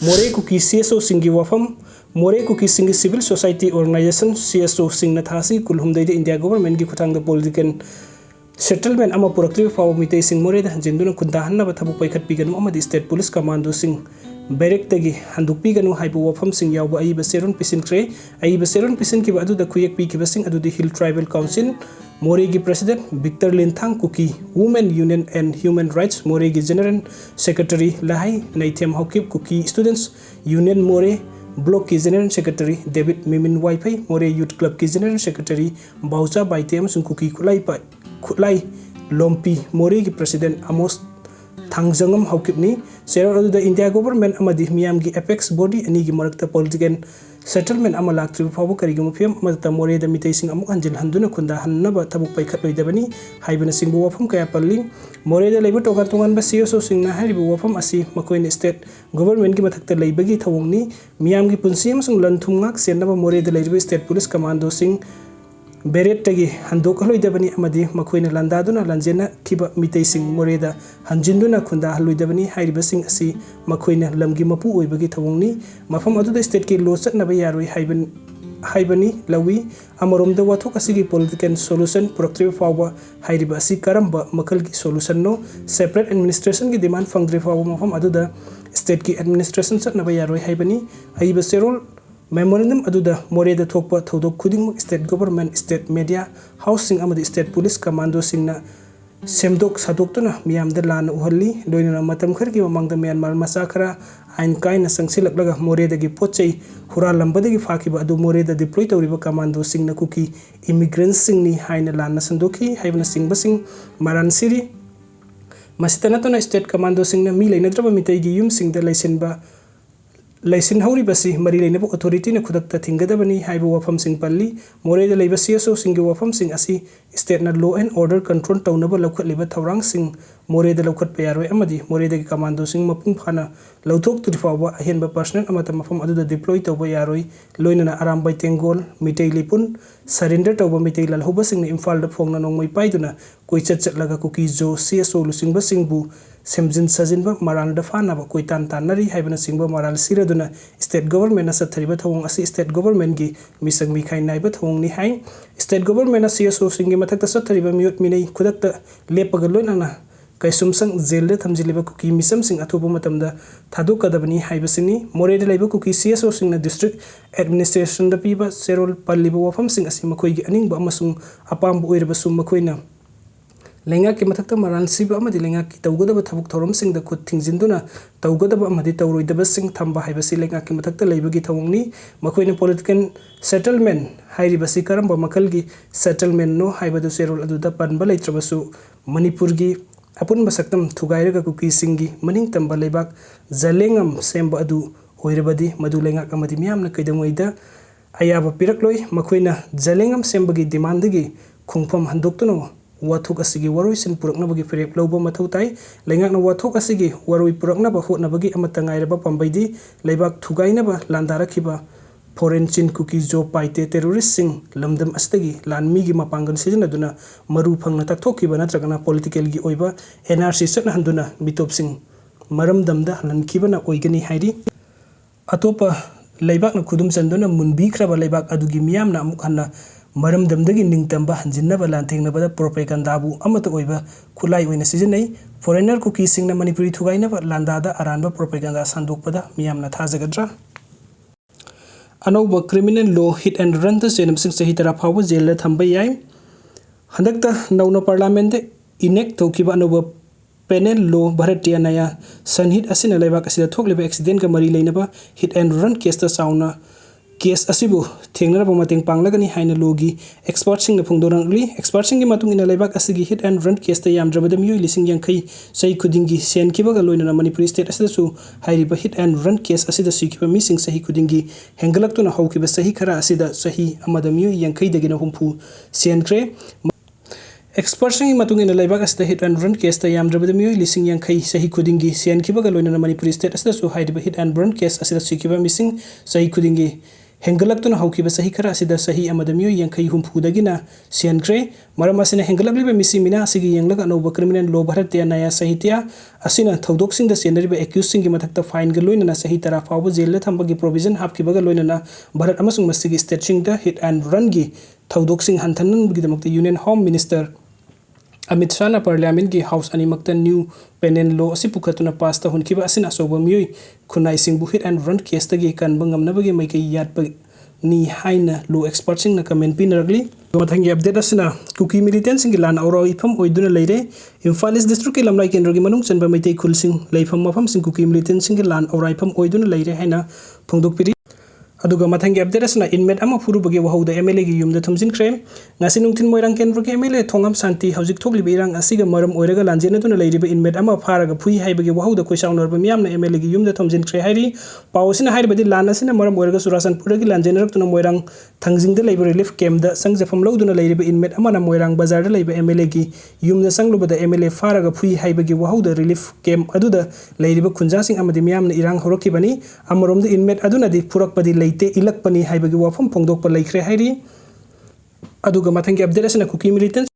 Moreh Kuki Cso Singi WAFAM Moreh Kuki Singi Civil Society Organization CSO Singna thasi kulhumdai India government gi khutang da political settlement ama purakri faw mitay sing Moreh da jinduna kundahan na bathabu paikhat piganu ama state police commando sing Berek tagi handuk piganu haibu WAFAM sing yawba ai baseron pisinkre ai baseron pisin ki adu da kuyak pi ki basing adu di Hill Tribal Council Moreh gi President Victor Linthang Kuki Women Union and Human Rights Moreh gi General Secretary Lahai Naithem Hokip Kuki Students Union Moreh Block ki General Secretary David Mimin Waipai Moreh Youth Club ki General Secretary Baucha Baitem sung Kuki Kulai Lompi Moreh gi President Amos Thangjangam Haukipni Sero the India government amadi miyam gi apex body ani gi marakta political settlement ama laktri fabu karigum phiam amata Moreh da mitay sing amuk anjil handuna khunda hannaba tabuk paikhat loidabani haibana singbu WAFAM kaya palli Moreh da leibu tokan tongan ba CSO Singna haribu WAFAM asi makoin state government gi mathakta leibagi thawongni miyam gi punsi amasung lanthum ngak senaba Moreh da leibu state police commando sing Beret tagi handok haloidabani amadi makoina landaduna lanjena kiba mitay sing Moreh da hanjinduna khunda haloidabani hairiba sing asi makoina lamgi mapu oibagi thawongni mafam adu da state ki law chatnaba yaroi haibani lawi amarom da wathok asigi political solution proactive fawba hairiba asi karamba makal gi solution no separate administration gi demand fangdre fawba mafam adu da state ki administration chatnaba yaroi haibani aiba serol Memorandum aduda Moreh da thokpa thodok khuding state government state media housing amadi state police commando singna semdok sadoktuna miyam da lan uhalli loina matam khargi mamangda Myanmar masa khara ain kaina sangsilaklaga Moreh da gi pochei hura lambada gi fakiba adu Moreh da deploy tawriba commando singna kuki immigrants singni haina lan sandoki haibna singbasing maran siri masitana tona state commando singna mi leinadraba mitai gi yum singda laisenba Laisin hauri basi mari leinabu authority na khudakta thingadabani haibu WAFAM sing palli Moreh da leiba CSO singi WAFAM sing asi state na law and order control tawnaba laukhat liba thawrang sing Moreh da laukhat payaroi amadi Moreh da commando sing mapung phana lauthok turifawba ahenba personnel amata mafam adu da deploy tawba yaroi loinana arambai tengol mitei lipun surrender tawba mitei lalhoba sing na Imphal da phongna nongmai paiduna koichat chatlaga Kuki Cso CSO lusingba singbu semjin sajinba maral da fanaba koitan tanari haibana singba maral siraduna state government na sathariba thawong asi state government gi misang mikhai naiba thawong ni hai state government na CSO singi mathakta sathariba miyot minei khudakta lepaga loinana kaisumsang jail da thamjiliba Kuki misam sing athoba matamda thadokadabani haibasini Moreh da leiba Kuki CSO singna district administration da piba serol palliba WAFAM sing asi makoi gi aningba amasung apambu oiraba sum makoina lenga ki mathakta maral siba amadi lenga ki tawgadaba thabuk thorom sing da khut thingjinduna tawgadaba amadi tawroidaba sing thamba haibasi lenga ki mathakta leibagi thawongni makoina political settlement hairibasi karamba makal gi settlement no haibadu serol aduda panba leitrabasu manipur gi apun basaktam thugairaga Kuki singi maning tamba leibak zalengam semba adu oirabadi madu lenga amadi miyamna kaidangoida ayaba pirakloi makoina zalengam sembagi demand gi khungpham handoktuno wathok asigi waroi sin puraknabagi ferep loba mathau tai lengakna wathok asigi waroi puraknaba hotnabagi amata ngairaba pambaidi leibak thugainaba landarakhiba foreign chin Kuki Cso paite terrorist sing lamdam astagi lanmi gi mapangan sijinaduna maru phangna takthokhiba natragana political gi oiba NRC satna handuna mitop sing maram damda lankhibana oigani hairi atopa leibak na khudum chanduna munbi khraba leibak adugi miyamna amuk hanna maram damdagi ningtamba hanjinnaba lanthengnabada propaganda bu amata oiba khulai oina sijinai foreigner Kuki singna manipuri thugainaba landada aranba propaganda sandokpada miyamna thajagadra anauba criminal law hit and run the senam sing sahi tara phawa jail la thamba yai handakta nauna parliament de enact thokiba anauba penal law bharatiya naya sanhit asina leibak asida thokleba accident ka mari leinaba hit and run case ta sauna case asibu thengnaraba mateng panglagani haina logi expert sing na phungdorangli expert sing gi matung ina leibak asigi hit and run case ta yamdrabada miyoi lising yankhai sai khudingi sen kibaga loina manipuri state asida su hairiba hit and run case asida sikiba missing sahi khudingi hengalaktuna haukiba sahi khara asida sahi amada miyoi yankhai dagina humpu senkre expert sing matung ina leibak asida hit and run case ta yamdrabada miyoi lising yankhai sahi khudingi sen kibaga loina manipuri state asida su hairiba hit and run case asida sikiba missing sahi khudingi हेंगलक्तुना हौखिबा सही खरा असिदा सही अमदा मियो यंखै हुम्फुदगिना सियनख्रे मरम असिना हेंगलक्लिबा मिसी मिना असिगी यंगलग अनौबा criminal law भारतीय न्याय संहिता असिना थौदोकसिंगदा सेनरिबा एक्यूजसिंगी मथक्ता fine ग लोइनना सही तरा फावबा जेल थंबगी प्रोविजन हापखिबगा लोइनना भारत अमसुंग मसिगी स्टेटसिंगदा हिट एंड रन गी थौदोकसिंग हंथननबगिदमक्ता union home minister Amit Shah parliament की हाउस अनिमक्ता न्यू पेनल लॉ असी पुखतुना पास तहुनखिबा असिना अचौबा मियोय खुनाइसिंगबु हिट एंड रन केसतगी कनबा ngamnabagi maikei yatpa ni haina law expert sing na comment pinaragli mathangi update asina kuki militant sing lan auro ifam oiduna leire Imphal East district ki lamlai kendra gi manung chanba maitei khulsing leifam mafam sing kuki militant sing lan auro ifam oiduna leire haina phongdokpiri aduga mathangi update asina inmate ama furubagi wahauda MLA gi yumda thumjinkhre ngasi nungthin moirang kendra gi MLA thongam santi hauzik thoklibi irang asiga maram oiraga lanjena tuna leiriba inmate ama pharaga phui haibagi wahauda koisaunorba miyamna MLA gi yumda thumjinkhre hairi pawsina hairibadi lan asina maram oiraga surasanpur gi lanjena tuna moirang thangjingda leiba relief camp da sangjafam loduna leiriba inmate ama na moirang bazar da leiba MLA gi yumda sanglubada MLA pharaga phui haibagi wahauda relief camp aduda leiriba khunjasing amadi miyamna irang horokibani amaromda inmate aduna di purakpadi leite ilakpani haibagi wafam phongdokpa leikhre hairi aduga mathangi update asina kuki militant